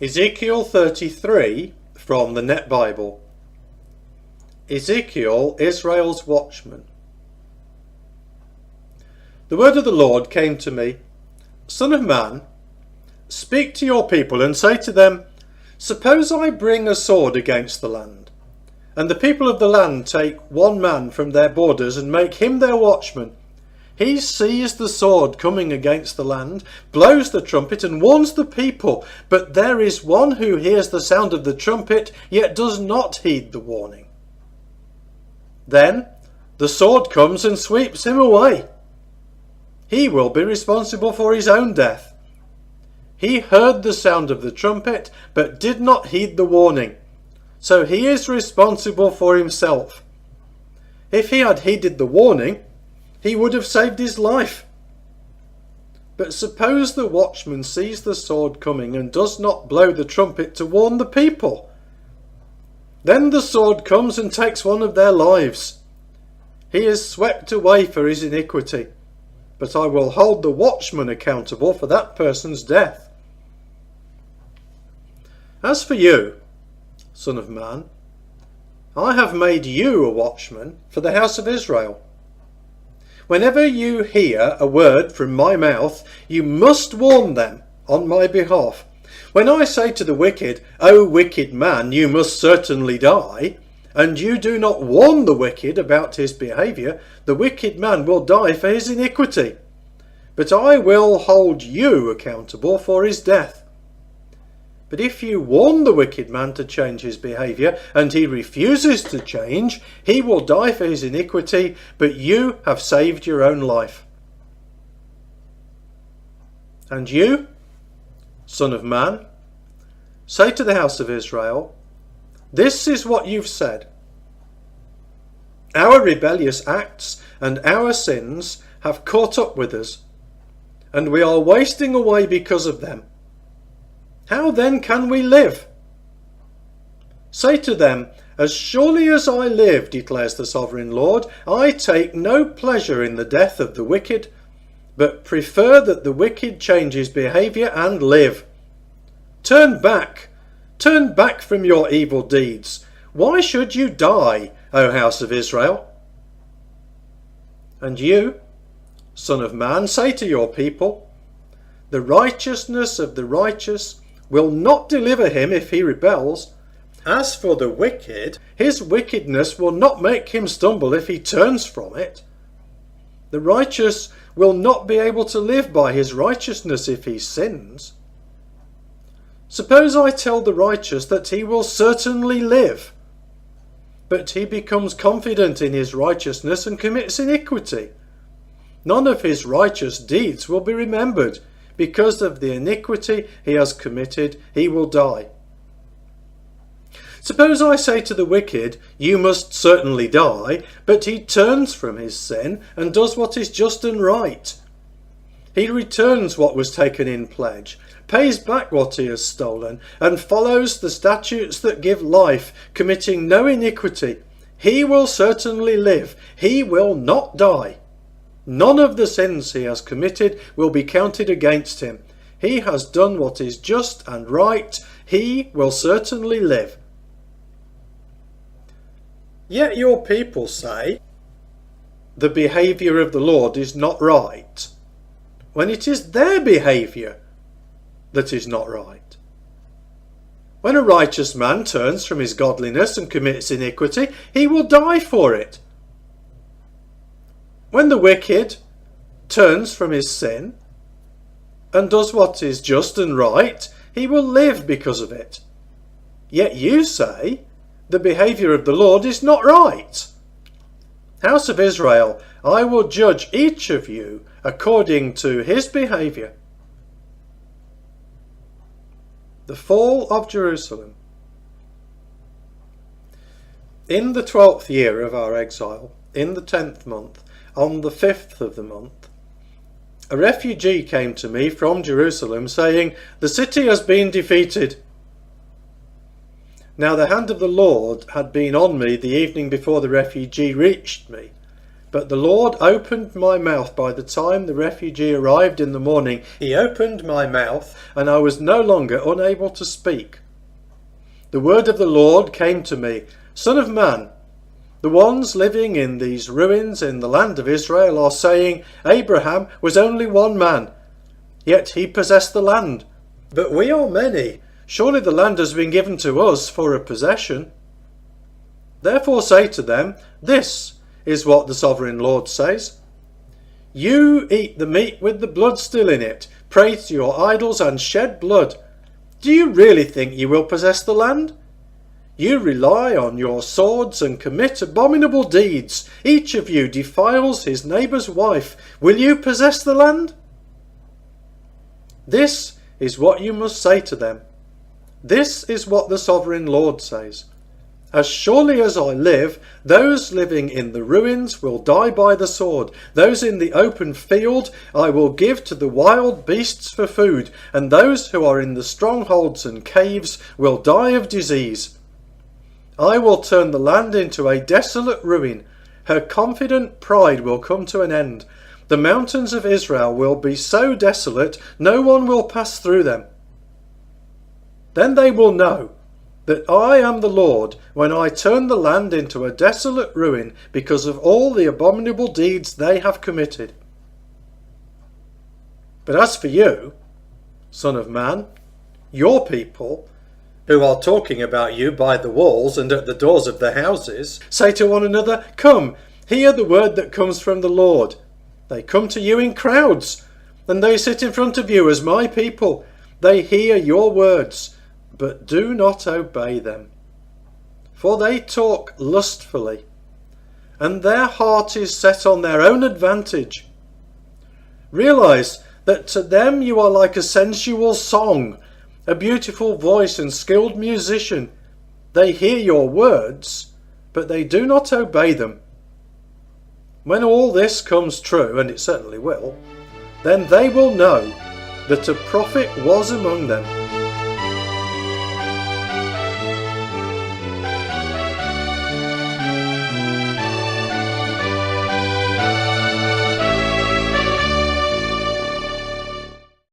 Ezekiel 33 from the Net Bible. Ezekiel, Israel's watchman. The word of the Lord came to me, Son of man, speak to your people and say to them, suppose I bring a sword against the land, and the people of the land take one man from their borders and make him their watchman. He sees the sword coming against the land, blows the trumpet and warns the people, but there is one who hears the sound of the trumpet, yet does not heed the warning. Then the sword comes and sweeps him away. He will be responsible for his own death. He heard the sound of the trumpet, but did not heed the warning, so he is responsible for himself. If he had heeded the warning, he would have saved his life. But suppose the watchman sees the sword coming and does not blow the trumpet to warn the people. Then the sword comes and takes one of their lives. He is swept away for his iniquity, but I will hold the watchman accountable for that person's death. As for you, Son of man, I have made you a watchman for the house of Israel. Whenever you hear a word from my mouth, you must warn them on my behalf. When I say to the wicked, O wicked man, you must certainly die, and you do not warn the wicked about his behaviour, the wicked man will die for his iniquity. But I will hold you accountable for his death. But if you warn the wicked man to change his behaviour, and he refuses to change, he will die for his iniquity, but you have saved your own life. And you, Son of man, say to the house of Israel, this is what you've said. Our rebellious acts and our sins have caught up with us, and we are wasting away because of them. How then can we live? Say to them, as surely as I live, declares the sovereign Lord, I take no pleasure in the death of the wicked, but prefer that the wicked change his behaviour and live. Turn back from your evil deeds. Why should you die, O house of Israel? And you, Son of man, say to your people, the righteousness of the righteous will not deliver him if he rebels. As for the wicked, his wickedness will not make him stumble if he turns from it. The righteous will not be able to live by his righteousness if he sins. Suppose I tell the righteous that he will certainly live, but he becomes confident in his righteousness and commits iniquity. None of his righteous deeds will be remembered. Because of the iniquity he has committed, he will die. Suppose I say to the wicked, you must certainly die, but he turns from his sin and does what is just and right. He returns what was taken in pledge, pays back what he has stolen, and follows the statutes that give life, committing no iniquity. He will certainly live. He will not die. None of the sins he has committed will be counted against him. He has done what is just and right. He will certainly live. Yet your people say, the behaviour of the Lord is not right, when it is their behaviour that is not right. When a righteous man turns from his godliness and commits iniquity, he will die for it. When the wicked turns from his sin and does what is just and right, he will live because of it. Yet you say, the behaviour of the Lord is not right. House of Israel, I will judge each of you according to his behaviour. The fall of Jerusalem. In the 12th year of our exile, in the 10th month, on the 5th of the month, a refugee came to me from Jerusalem saying, the city has been defeated. Now the hand of the Lord had been on me the evening before the refugee reached me, But the Lord opened my mouth by the time the refugee arrived in the morning. He opened my mouth, and I was no longer unable to speak. The word of the Lord came to me, Son of man, the ones living in these ruins in the land of Israel are saying, Abraham was only one man, yet he possessed the land. But we are many. Surely the land has been given to us for a possession. Therefore say to them, This is what the sovereign Lord says. You eat the meat with the blood still in it, pray to your idols and shed blood. Do you really think you will possess the land? You rely on your swords and commit abominable deeds. Each of you defiles his neighbour's wife. Will you possess the land? This is what you must say to them. This is what the sovereign Lord says. As surely as I live, those living in the ruins will die by the sword. Those in the open field I will give to the wild beasts for food, and those who are in the strongholds and caves will die of disease. I will turn the land into a desolate ruin. Her confident pride will come to an end. The mountains of Israel will be so desolate, no one will pass through them. Then they will know that I am the Lord when I turn the land into a desolate ruin because of all the abominable deeds they have committed. But as for you, Son of man, your people, who are talking about you by the walls and at the doors of the houses, say to one another, Come, hear the word that comes from the Lord. They come to you in crowds, and they sit in front of you as my people. They hear your words, but do not obey them. For they talk lustfully, and their heart is set on their own advantage. Realize that to them you are like a sensual song, a beautiful voice and skilled musician. They hear your words, but they do not obey them. When all this comes true, and it certainly will, then they will know that a prophet was among them.